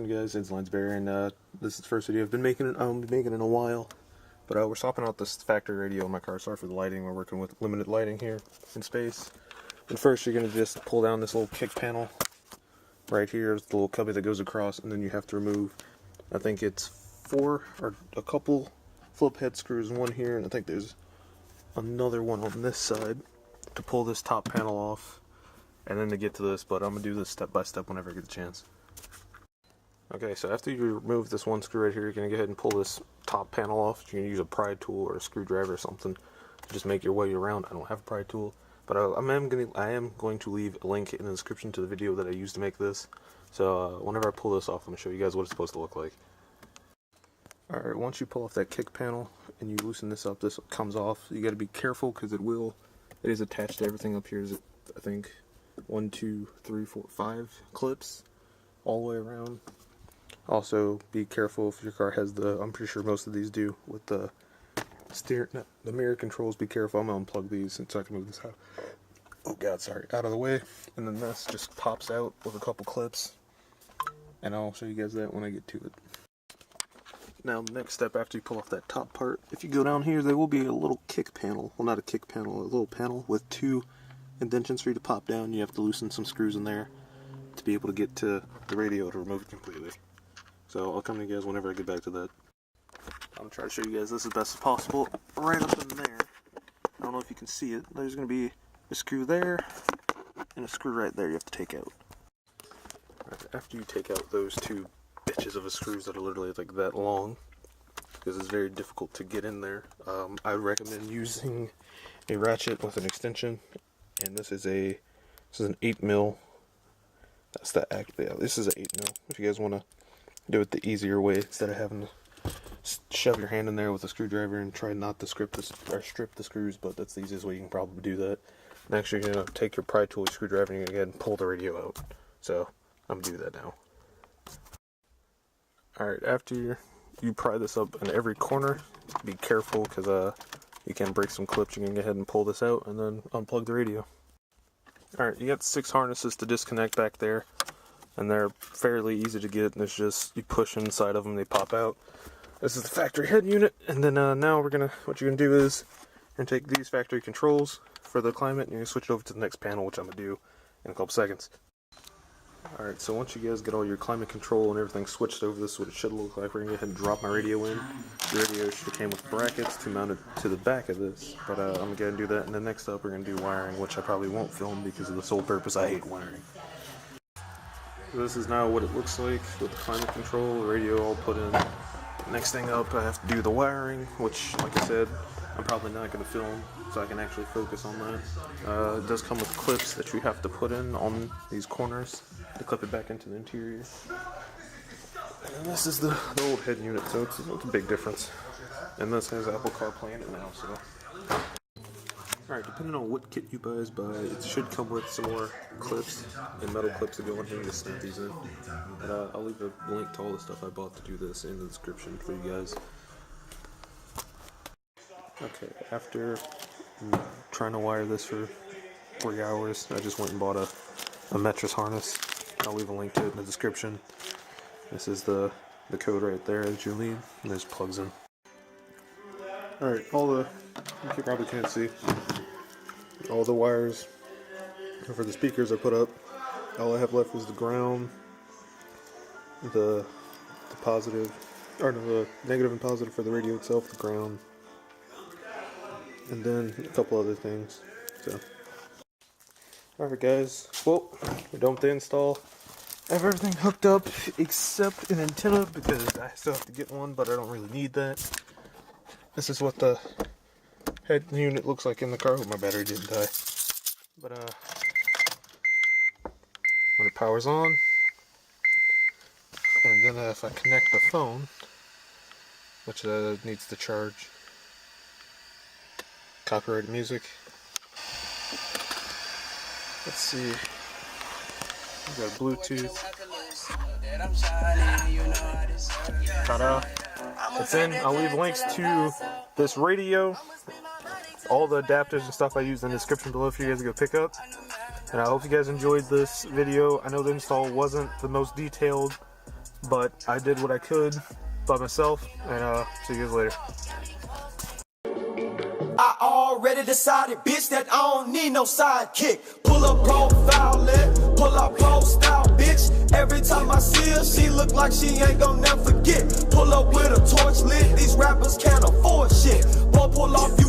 going, guys? It's Lansbury, and this is the first video I've been making in a while. But we're swapping out this factory radio in my car. Sorry for the lighting. We're working with limited lighting here in space. And first, you're going to just pull down this little kick panel right here. It's the little cubby that goes across, and then you have to remove, I think it's 4 or a couple flip head screws, one here, and I think there's another one on this side to pull this top panel off, and then to get to this. But I'm going to do this step by step whenever I get the chance. Okay, so after you remove this one screw right here, you're going to go ahead and pull this top panel off. You're going to use a pry tool or a screwdriver or something to just make your way around. I don't have a pry tool, but I am going to leave a link in the description to the video that I used to make this. So whenever I pull this off, I'm going to show you guys what it's supposed to look like. Alright, once you pull off that kick panel and you loosen this up, this comes off. You got to be careful because it is attached to everything up here. Is I think 1, 2, 3, 4, 5 clips all the way around. Also, be careful if your car has I'm pretty sure most of these do, with the the mirror controls. Be careful. I'm going to unplug these so I can move this out. Oh god, sorry. Out of the way. And then this just pops out with a couple clips. And I'll show you guys that when I get to it. Now, the next step after you pull off that top part, if you go down here, there will be a little kick panel. Well, not a kick panel, a little panel with 2 indentions for you to pop down. You have to loosen some screws in there to be able to get to the radio to remove it completely. So I'll come to you guys whenever I get back to that. I'm going to try to show you guys this as best as possible. Right up in there, I don't know if you can see it, there's going to be a screw there and a screw right there you have to take out. Right, after you take out those 2 bitches of screws that are literally like that long, because it's very difficult to get in there, I recommend using a ratchet with an extension. And this is an 8mm. That's the this is an 8mm. If you guys want to do it the easier way, instead of having to shove your hand in there with a screwdriver and try not to strip the screws, but that's the easiest way you can probably do that. Next, you're going to take your pry tool, your screwdriver, and you're going to go ahead and pull the radio out. So I'm going to do that now. Alright, after you pry this up in every corner, be careful because you can break some clips. You can go ahead and pull this out and then unplug the radio. Alright, you got 6 harnesses to disconnect back there, and they're fairly easy to get. There's just, you push inside of them, they pop out. This is the factory head unit, and then now what you're going to do is, you're going to take these factory controls for the climate, and you're going to switch it over to the next panel, which I'm going to do in a couple seconds. Alright, so once you guys get all your climate control and everything switched over, this is what it should look like. We're going to go ahead and drop my radio in. The radio should have came with brackets to mount it to the back of this, but I'm going to go ahead and do that. And then next up, we're going to do wiring, which I probably won't film because of the sole purpose I hate wiring. So this is now what it looks like with the climate control, the radio all put in. Next thing up, I have to do the wiring, which, like I said, I'm probably not going to film, so I can actually focus on that. It does come with clips that you have to put in on these corners to clip it back into the interior. And this is the old head unit, so it's a big difference. And this has Apple CarPlay in it now, so. Alright, depending on what kit you guys buy, it should come with some more clips and metal clips to go in here to snap these in. But I'll leave a link to all the stuff I bought to do this in the description for you guys. Okay, after trying to wire this for 3 hours, I just went and bought a Metris harness. I'll leave a link to it in the description. This is the code right there that you need, and there's plugs in. Alright, you probably can't see, all the wires for the speakers are put up. All I have left is the ground, the negative and positive for the radio itself, the ground, and then a couple other things. So, alright guys, well, we're done with the install. I have everything hooked up except an antenna because I still have to get one, but I don't really need that. This is what the head unit looks like in the car. I hope my battery didn't die. But when it powers on, and then if I connect the phone, which needs to charge, copyrighted music. Let's see. We got Bluetooth. Ta-da! It's in. I'll leave links to this radio, all the adapters and stuff I used in the description below for you guys to go pick up. And I hope you guys enjoyed this video. I know the install wasn't the most detailed, but I did what I could by myself, and see you guys later. I already decided, bitch, that I don't need no sidekick. Pull up profile lit, pull up pro style, bitch. Every time I see her, she look like she ain't gon' never forget. Pull up with a torch lit, these rappers can't afford shit. Boy, pull off, you